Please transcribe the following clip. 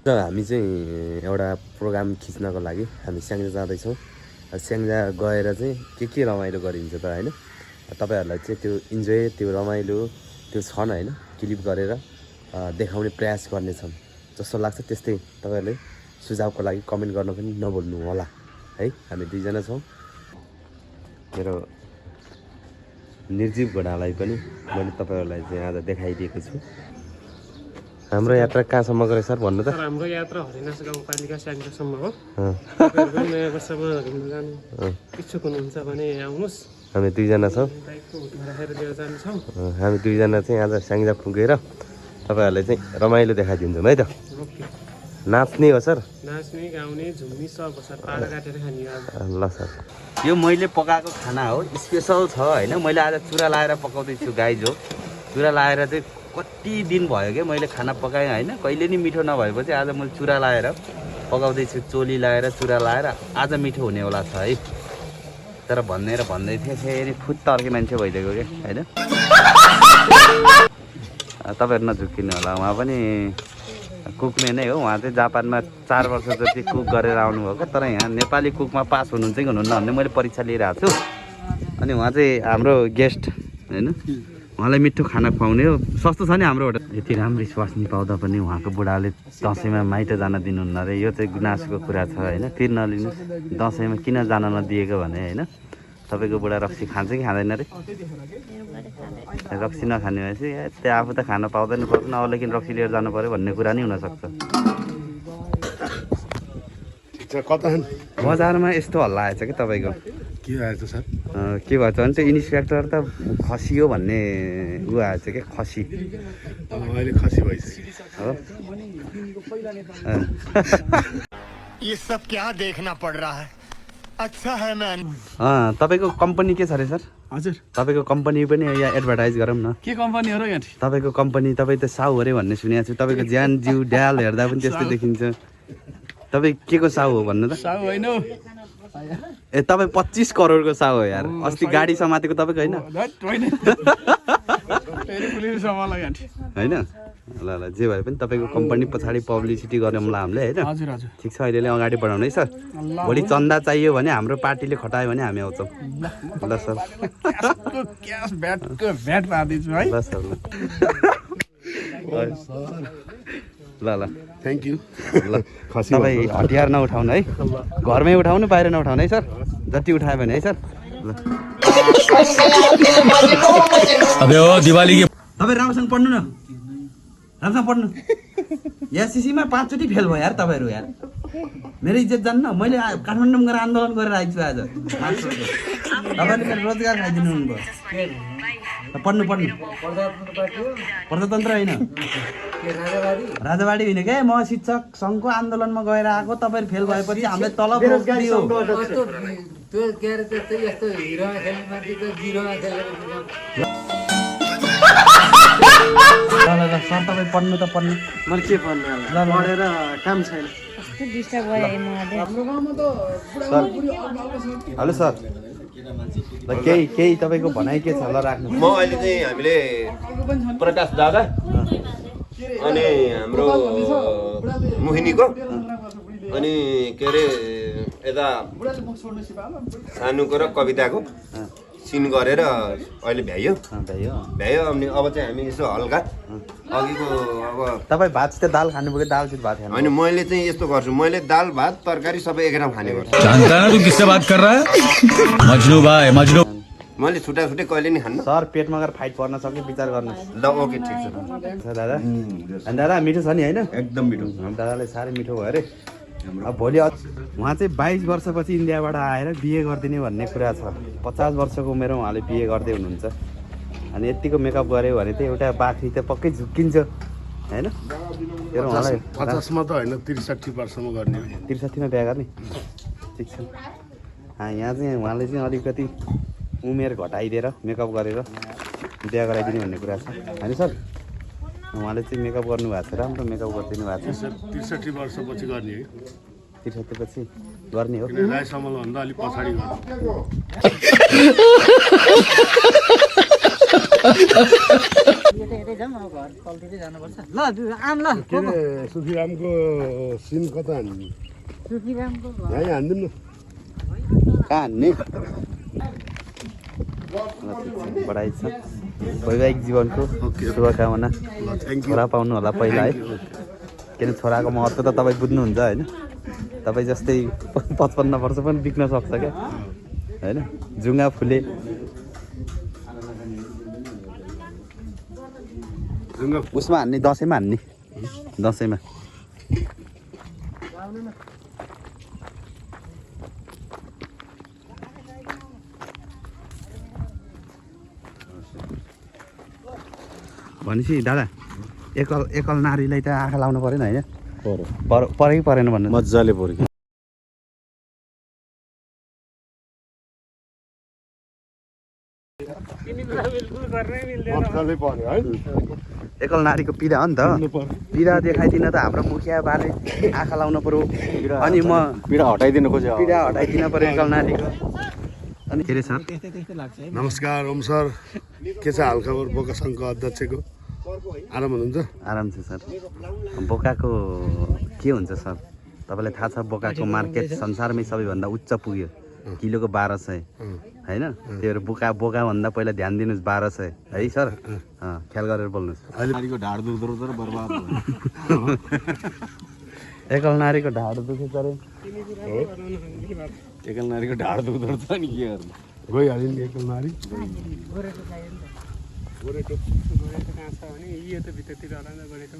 हामी चाहिँ एउटा प्रोग्राम खिच्नको लागि हामी स्याङ्जा जाँदैछौँ। स्याङ्जा गएर चाहिँ के रमाइलो गरिन्छ त होइन, तपाईँहरूलाई चाहिँ त्यो इन्जोय त्यो रमाइलो त्यो छन् होइन, क्लिप गरेर देखाउने प्रयास गर्नेछौँ जस्तो लाग्छ। त्यस्तै तपाईँहरूले सुझावको लागि कमेन्ट गर्न पनि नभुल्नु होला है। हामी दुईजना छौँ। मेरो निर्जीव घोडालाई पनि मैले तपाईँहरूलाई चाहिँ आज देखाइदिएको छु। हाम्रो यात्रा कहाँसम्म गरे सर भन्नु त? हाम्रो यात्रा हरिनास गाउँपालिका स्याङ्जासम्म हो। नयाँ वर्षमा घुम्न जानु इच्छुक हुनुहुन्छ भने आउनुहोस्। हामी दुईजना छौँ। बाइकको हुटमा राखेर लिएर जान्छौँ। हामी दुईजना चाहिँ आज स्याङ्जा पुगेर तपाईँहरूलाई चाहिँ रमाइलो देखाइदिन्छौँ है त। नाच्ने हो सर? नाच्ने गाउने झुम्ने सब सर, पाडा काटेर खाने। ल सर, यो मैले पकाएको खाना हो, स्पेसल छ होइन। मैले आज चुरा लाएर पकाउँदैछु गाइज हो। चुरा लाएर चाहिँ कति दिन भयो क्या मैले खाना पकाएँ होइन, कहिले नि मिठो नभएपछि आज मैले चुरा लाएर पकाउँदैछु। चोली लाएर चुरा लाएर आज मिठो हुनेवाला छ है। तर भन्दै थिएँ फेरि फुत्त अर्कै मान्छे भइदिएको क्या होइन। तपाईँहरू नझुक्किनु होला, उहाँ पनि कुकमेनै हो। उहाँ चाहिँ जापानमा 4 वर्ष जति कुक गरेर आउनुभएको। तर यहाँ नेपाली कुकमा पास हुनुहुन्छ कि हुनुहुन्न भन्ने मैले परीक्षा लिइरहेको छु। अनि उहाँ चाहिँ हाम्रो गेस्ट होइन, उहाँलाई मिठो खाना खुवाउने हो। सस्तो छ नि हाम्रो होटल। यति राम्री स्वास्नी पाउँदा पनि उहाँको बुढाले दसैँमा माइत जान दिनुहुन्न अरे। यो चाहिँ गुनासोको कुरा छ होइन। फेरि नलिनुहोस्, दसैँमा किन जान नदिएको भने होइन, तपाईँको बुढा रक्सी खान्छ कि खाँदैन अरे? रक्सी नखाने भनेपछि त्यहाँ आफू त खान पाउँदैन पर्दैन, अब लेकिन रक्सी लिएर जानु पऱ्यो भन्ने कुरा नि हुनसक्छ। बजारमा यस्तो हल्ला आएछ कि तपाईँको? के आएछ सर? के भएछ भने चाहिँ इन्सपेक्टर त खसी हो भन्ने ऊ आएछ क्या, खसी। अहिले खसी भइसक्यो हो। ये सब क्या देखना पड़ रहा है? अच्छा है मैं। तपाईँको कम्पनी के छ अरे सर? हजुर, तपाईँको कम्पनी पनि यहाँ एडभर्टाइज गरौँ न। के कम्पनी हो र यहाँ? तपाईँको कम्पनी, तपाईँ त साहु अरे भन्ने सुनेको छु। तपाईँको ज्यान जिउ ड्याल हेर्दा पनि त्यस्तै देखिन्छ। तपाईँ के को साहु हो भन्नु त? साहु होइन हौ। ए तपाईँ 25 करोडको साहु हो यार। अस्ति गाडी समातेको तपाईँको होइन? होइन। ल ल, जे भए पनि तपाईँको कम्पनी पछाडि पब्लिसिटी गरौँला हामीले होइन। हजुर हजुर, ठिक छ, अहिले अगाडि बढाउनु है सर। भोलि चन्दा चाहियो भने हाम्रो पार्टीले खटायो भने हामी आउँछौँ। ल सर। भ्याट पार्दैछु है। ल सर। ल ल, थ्याङ्क यू। ल तपाईँ हतियार नउठाउनु है, घरमै उठाउनु, बाहिर नउठाउनु है सर। जति उठायो भने है सर। ल अबे ओ दिवाली के तपाईँ राम्रोसँग पढ्नु न, राम्रोसँग पढ्नु। एसएससीमा 5 चोटि फेल भयो यार तपाईँहरू यार। मेरो इज्जत जान्न। मैले काठमाडौँमा गएर आन्दोलन गरेर आएको छु आज। तपाईँले मेरो रोजगार खाइदिनु हुनुभयो। पढ्नु प्रजातन्त्र होइन, राजावाडी होइन क्या। म शिक्षक सङ्घको आन्दोलनमा गएर आएको। तपाईँहरू फेल भएपछि हामीले तलब रोकिदियो। ल सर, तपाईँ पढ्नु त पढ्नु। मैले के भन्नु, पढेर काम छैन। हेलो सर, ल केही तपाईँको भनाइ के छ? ल राख्नु। म अहिले चाहिँ हामीले प्रकाश दादा अनि हाम्रो मोहिनीको अनि के अरे यता सानुको र कविताको सिन गरेर अहिले भ्यायो। अनि अब चाहिँ हामी यसो हल्का अघिको अब तपाईँ भात चाहिँ दाल खानुभयो, दाल चाहिँ भात खानु? होइन, मैले चाहिँ यस्तो गर्छु, मैले दाल भात तरकारी सबै एक ठाउँ खाने गर्छु। जानता है तू किससे बात कर रहा है? मजनू भाई मजनू। मैले छुट्टा कहिले नि खान्न। सर पेटमा गएर फाइट पर्न सक्ने विचार गर्नुहोस्। ल ओके, ठिक छ दादा। अनि दादा मिठो छ नि होइन? एकदम मिठो। दादाले साह्रै मिठो भयो अरे। अब भोलि उहाँ चाहिँ 22 वर्षपछि इन्डियाबाट आएर बिहे गरिदिने भन्ने कुरा छ। 50 वर्षको उमेरमा उहाँले बिहे गर्दै हुनुहुन्छ। अनि यतिको मेकअप गऱ्यो भने चाहिँ एउटा बाख्री त पक्कै झुक्किन्छ होइन? 50मा त होइन, 63 वर्षमा गर्ने। 63मा बिहा गर्ने? ठिक छ। यहाँ चाहिँ उहाँले चाहिँ अलिकति उमेर घटाइदिएर मेकअप गरेर बिहा गराइदिने भन्ने कुरा छ होइन सर? उहाँले चाहिँ मेकअप गर्नुभएको छ, राम्रो मेकअप गरिदिनु भएको छ। 63 वर्षपछि गर्ने है? 63 पछि गर्ने हो। राईसम्मभन्दा अलिक पछाडि गर्नु। के अरे सुखीरामको सिन कता हान्ने यहीँ हानिदिउँ न कहाँ हान्ने बढाइ छ वैवाहिक जीवनको शुभकामना थ्याङ्क यू छोरा पाउनु होला पहिला है किनभने छोराको महत्त्व त तपाईँ बुझ्नुहुन्छ होइन तपाईँ जस्तै 55 वर्ष पनि बिक्न सक्छ क्या होइन जुङ्गा फुले उसमा हान्ने दसैँमा हान्ने दसैँमा भनेपछि दादा एकल नारीलाई त आँखा लाउनु परेन होइन परे कि परेन भन्नु मजाले पऱ्यो मजाले पर्यो है एकल नारीको पीडा हो नि त पीडा देखाइदिन त हाम्रो मुखिया बाले आँखा लाउनु पर्यो अनि म पीडा हटाइदिनु खोज्यो पीडा हटाइदिन पर्यो एकल नारीको अनि के अरे सर नमस्कार ओम सर के छ हालखबर बोका सङ्घको अध्यक्षको आराम हुनुहुन्छ आराम छ सर बोकाको के हुन्छ सर तपाईँलाई थाहा छ बोकाको मार्केट संसारमै सबैभन्दा उच्च पुग्यो किलोको 1200 होइन त्यो बोकाभन्दा पहिला ध्यान दिनुहोस् 1200 है सर ख्याल गरेर बोल्नुहोस् नारीको ढाड दुख्दो रहेछ र बर्बाद भयो एकल नारीको ढाड दुखेछ अरे एकल नारीको ढाड दुख्दो रहेछ नि के गर्नु गइहाल्यो नि एकल नारी गोरेटो कहाँ छ भने यो त भित्रतिर होला नि गोरेटो